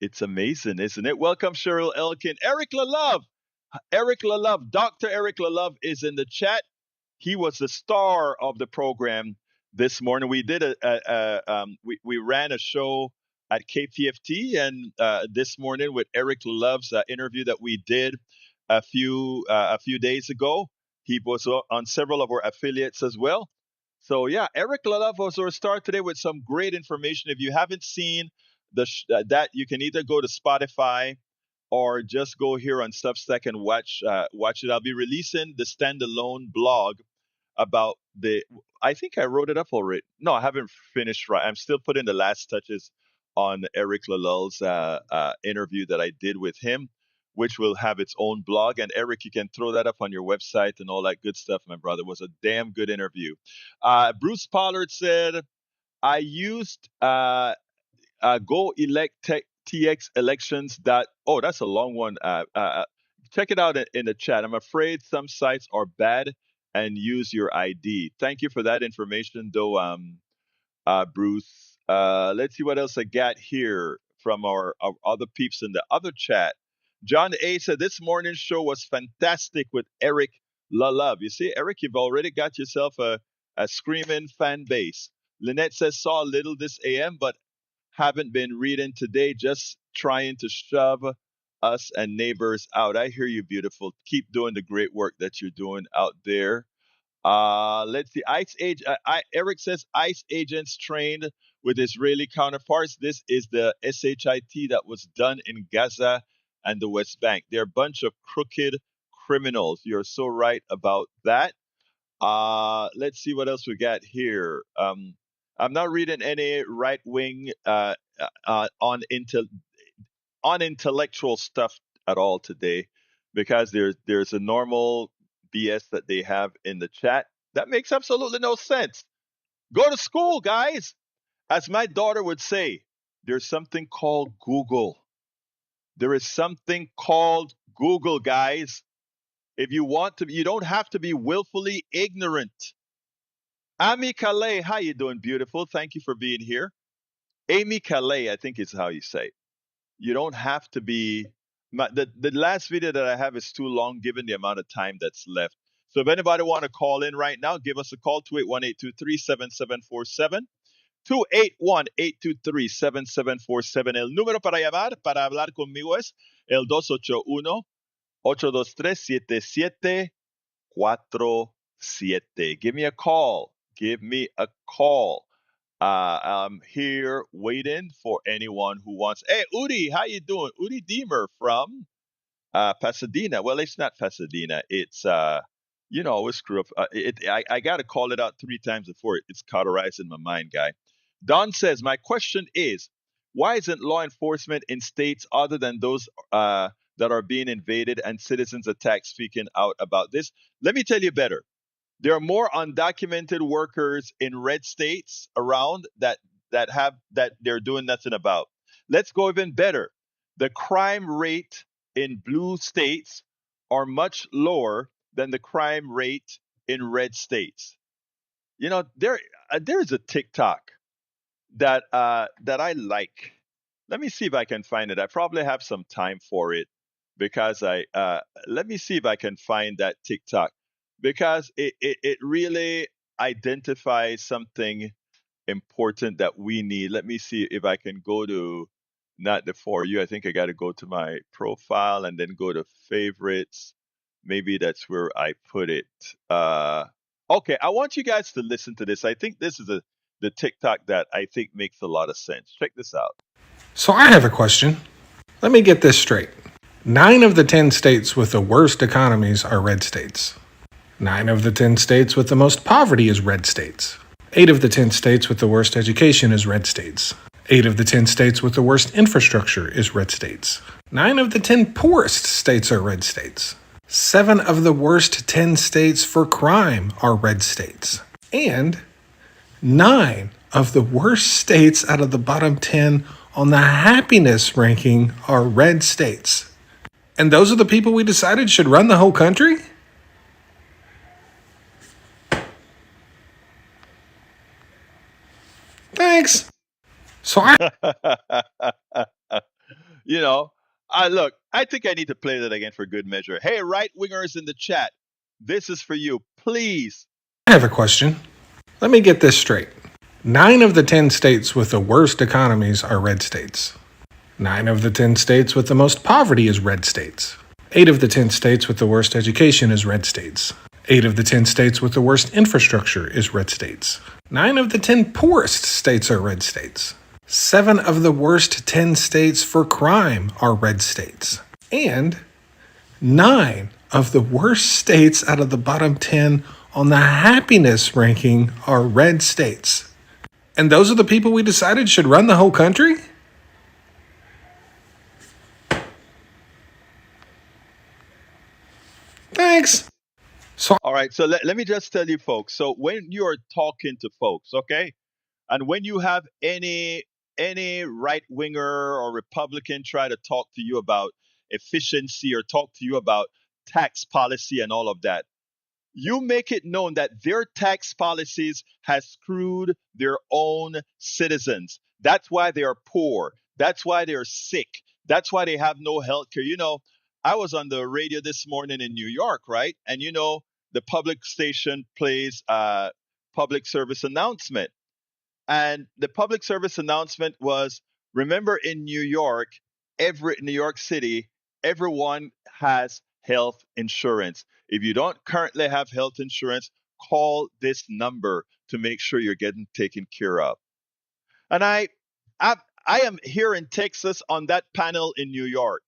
It's amazing, isn't it? Welcome, Cheryl Elkin. Eric LaLove, Dr. Eric LaLove is in the chat. He was the star of the program this morning. We did we ran a show at KPFT, and this morning with Eric LaLove's interview that we did a few days ago. He was on several of our affiliates as well. So yeah, Eric LaLove was our star today with some great information. If you haven't seen that, you can either go to Spotify or just go here on Substack and watch it. I'll be releasing the standalone blog about I think I wrote it up already. No, I haven't finished. I'm still putting the last touches on Eric LaLove's interview that I did with him, which will have its own blog. And Eric, you can throw that up on your website and all that good stuff, my brother. It was a damn good interview. Bruce Pollard said, I used Go Elect TX Elections. Oh, that's a long one. Check it out in the chat. I'm afraid some sites are bad and use your ID. Thank you for that information, though, Bruce. Let's see what else I got here from our other peeps in the other chat. John A. said, this morning's show was fantastic with Eric LaLove. You see, Eric, you've already got yourself a screaming fan base. Lynette says, saw a little this AM, but haven't been reading today, just trying to shove us and neighbors out. I hear you, beautiful. Keep doing the great work that you're doing out there. Let's see. Eric says ICE agents trained with Israeli counterparts. This is the SHIT that was done in Gaza and the West Bank. They're a bunch of crooked criminals. You're so right about that. Let's see what else we got here. I'm not reading any right wing unintellectual stuff at all today, because there's a normal BS that they have in the chat that makes absolutely no sense. Go to school, guys. As my daughter would say, there's something called Google. There is something called Google, guys. If you want to, you don't have to be willfully ignorant. Ami Calais, how you doing, beautiful? Thank you for being here. Amy Calais, I think is how you say it. You don't have to be. The last video that I have is too long given the amount of time that's left. So if anybody want to call in right now, give us a call, 281-823-7747. 281-823-7747. El número para llamar, para hablar conmigo es el 281-823-7747. Give me a call. Give me a call. I'm here waiting for anyone who wants. Hey, Udi, how you doing? Udi Deemer from Pasadena. Well, it's not Pasadena. It's I always screw up. I got to call it out 3 times before it's cauterized in my mind, guy. Don says, my question is, why isn't law enforcement in states other than those that are being invaded and citizens attacked speaking out about this? Let me tell you better. There are more undocumented workers in red states around that they're doing nothing about. Let's go even better. The crime rate in blue states are much lower than the crime rate in red states. There's a TikTok that I like. Let me see if I can find it. I probably have some time for it because let me see if I can find that TikTok because it really identifies something important that we need. Let me see if I can go to not the For You. I think I got to go to my profile and then go to favorites. Maybe that's where I put it. Okay, I want you guys to listen to this. I think this is the TikTok that I think makes a lot of sense. Check this out. So I have a question. Let me get this straight. 9 of the 10 states with the worst economies are red states. 9 of the 10 states with the most poverty is red states. 8 of the 10 states with the worst education is red states. 8 of the 10 states with the worst infrastructure is red states. 9 of the 10 poorest states are red states. 7 of the worst 10 states for crime are red states. And 9 of the worst states out of the bottom 10 on the happiness ranking are red states. And those are the people we decided should run the whole country? Thanks. So I I think I need to play that again for good measure. Hey, right wingers in the chat, this is for you. Please. I have a question. Let me get this straight. 9 of the 10 states with the worst economies are red states. 9 of the 10 states with the most poverty is red states. 8 of the 10 states with the worst education is red states. 8 of the 10 states with the worst infrastructure is red states. 9 of the 10 poorest states are red states. 7 of the worst 10 states for crime are red states. And 9 of the worst states out of the bottom 10 on the happiness ranking are red states. And those are the people we decided should run the whole country? Thanks. All right, so let me just tell you, folks. So when you're talking to folks, okay, and when you have any right winger or Republican try to talk to you about efficiency or talk to you about tax policy and all of that, you make it known that their tax policies has screwed their own citizens. That's why they are poor. That's why they're sick. That's why they have no health care. I was on the radio this morning in New York, right? And the public station plays public service announcement. And the public service announcement was, remember in New York City, everyone has health insurance. If you don't currently have health insurance, call this number to make sure you're getting taken care of. And I am here in Texas on that panel in New York.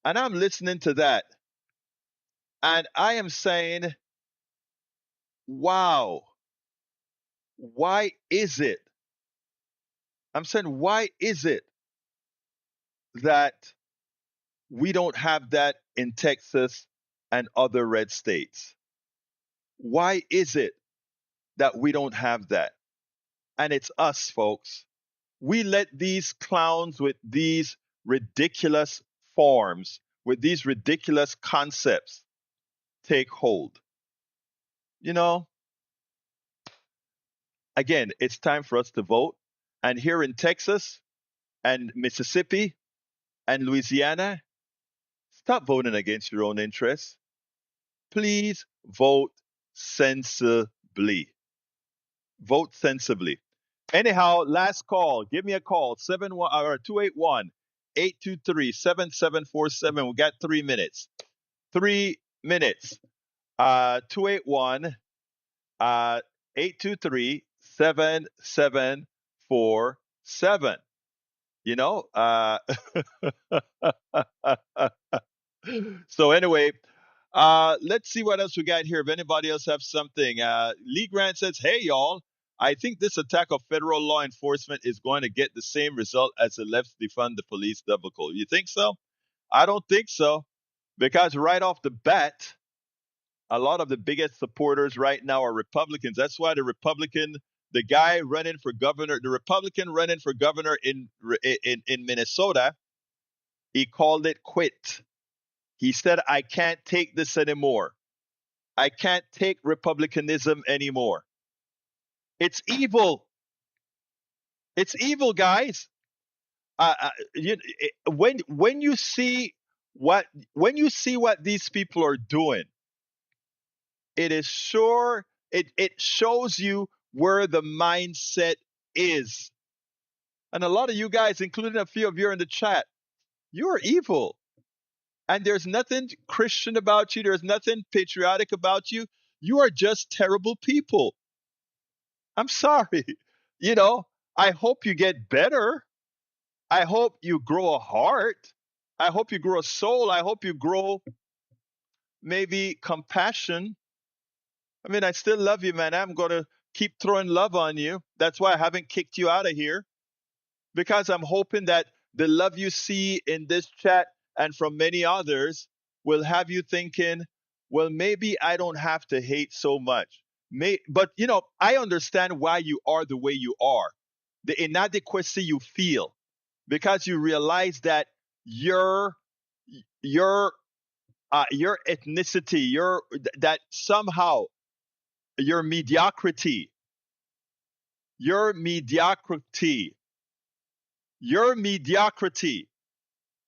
And I'm listening to that. And I am saying, wow, why is it? I'm saying, why is it that we don't have that in Texas and other red states? Why is it that we don't have that? And it's us, folks. We let these clowns with these ridiculous forms, with these ridiculous concepts take hold. You know, again, it's time for us to vote. And here in Texas and Mississippi and Louisiana, stop voting against your own interests. Please vote sensibly. Vote sensibly. Anyhow, last call. Give me a call. 281 823 7747. We got 3 minutes. 3 minutes. 281 823 7747. You know, so anyway, let's see what else we got here. If anybody else have something, Lee Grant says, "Hey y'all, I think this attack of federal law enforcement is going to get the same result as the left defund the police debacle. You think so? I don't think so, because right off the bat, a lot of the biggest supporters right now are Republicans. That's why the Republican running for governor in Minnesota, he called it quit. He said, I can't take this anymore. I can't take republicanism anymore. It's evil. It's evil, guys. When you see what these people are doing, it shows you where the mindset is. And a lot of you guys, including a few of you in the chat, you're evil. And there's nothing Christian about you. There's nothing patriotic about you. You are just terrible people. I'm sorry. You know, I hope you get better. I hope you grow a heart. I hope you grow a soul. I hope you grow maybe compassion. I mean, I still love you, man. I'm going to keep throwing love on you. That's why I haven't kicked you out of here, because I'm hoping that the love you see in this chat and from many others will have you thinking, well, maybe I don't have to hate so much. But, you know, I understand why you are the way you are, the inadequacy you feel, because you realize that your ethnicity, that somehow your mediocrity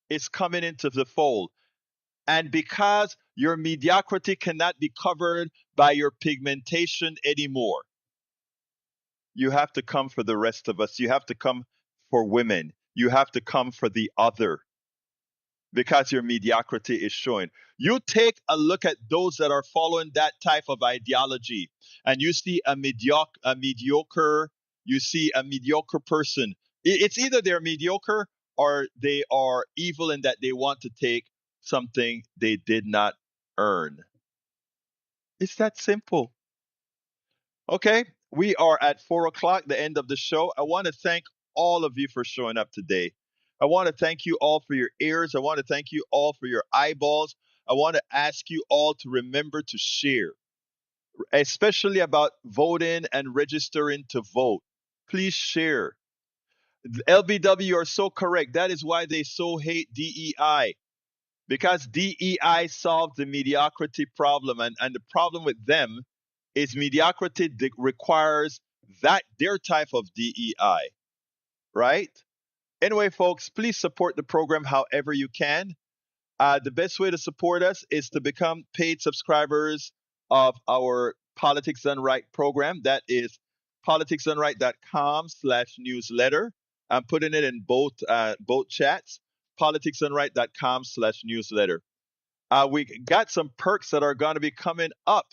is coming into the fold. And because your mediocrity cannot be covered by your pigmentation anymore, you have to come for the rest of us. You have to come for women. You have to come for the other, because your mediocrity is showing. You take a look at those that are following that type of ideology, and you see a mediocre person. It's either they're mediocre or they are evil in that they want to take something they did not earn. It's that simple. Okay, we are at 4:00, the end of the show. I want to thank all of you for showing up today. I want to thank you all for your ears. I want to thank you all for your eyeballs. I want to ask you all to remember to share, especially about voting and registering to vote. Please share. LBW are so correct. That is why they so hate DEI, because DEI solved the mediocrity problem. And the problem with them is mediocrity requires their type of DEI, right? Anyway, folks, please support the program however you can. The best way to support us is to become paid subscribers of our Politics Done Right program. That is politicsdoneright.com/newsletter. I'm putting it in both chats. politicsdoneright.com/newsletter. We got some perks that are going to be coming up.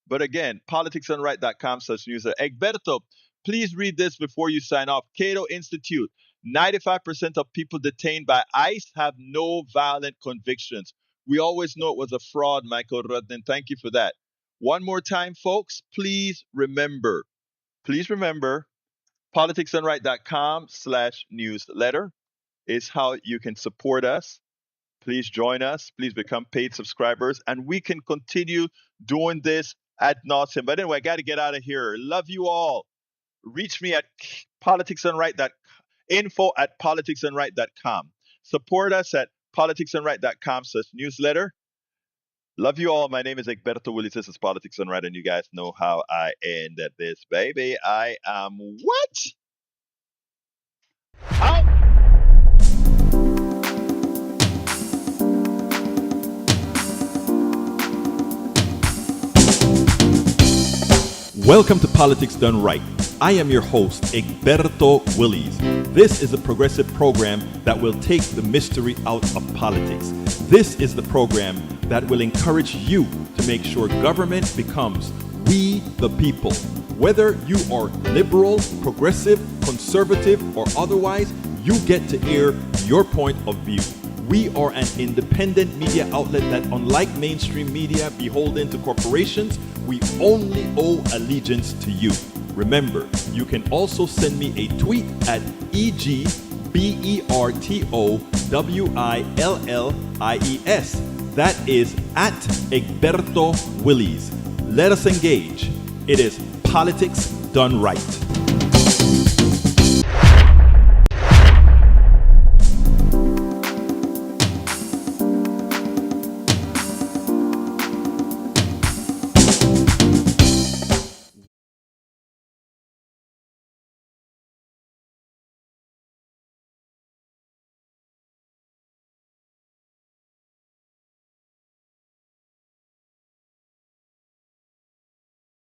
But again, politicsdoneright.com/newsletter. Egberto, please read this before you sign off. Cato Institute. 95% of people detained by ICE have no violent convictions. We always know it was a fraud, Michael Rudden. Thank you for that. One more time, folks, please remember, politicsdoneright.com/newsletter is how you can support us. Please join us. Please become paid subscribers, and we can continue doing this ad nauseum. But anyway, I got to get out of here. Love you all. Reach me at politicsdoneright.info@politicsdoneright.com. Support us at politicsandright.com/newsletter. Love you all. My name is Egberto Willis. This is Politics and Right, and you guys know how I end at this, baby. I am what? Out. Welcome to Politics Done Right. I am your host, Egberto Willis. This is a progressive program that will take the mystery out of politics. This is the program that will encourage you to make sure government becomes we the people. Whether you are liberal, progressive, conservative, or otherwise, you get to air your point of view. We are an independent media outlet that, unlike mainstream media beholden to corporations, we only owe allegiance to you. Remember, you can also send me a tweet at EGBERTOWILLIES. That is at Egberto Willis. Let us engage. It is Politics Done Right.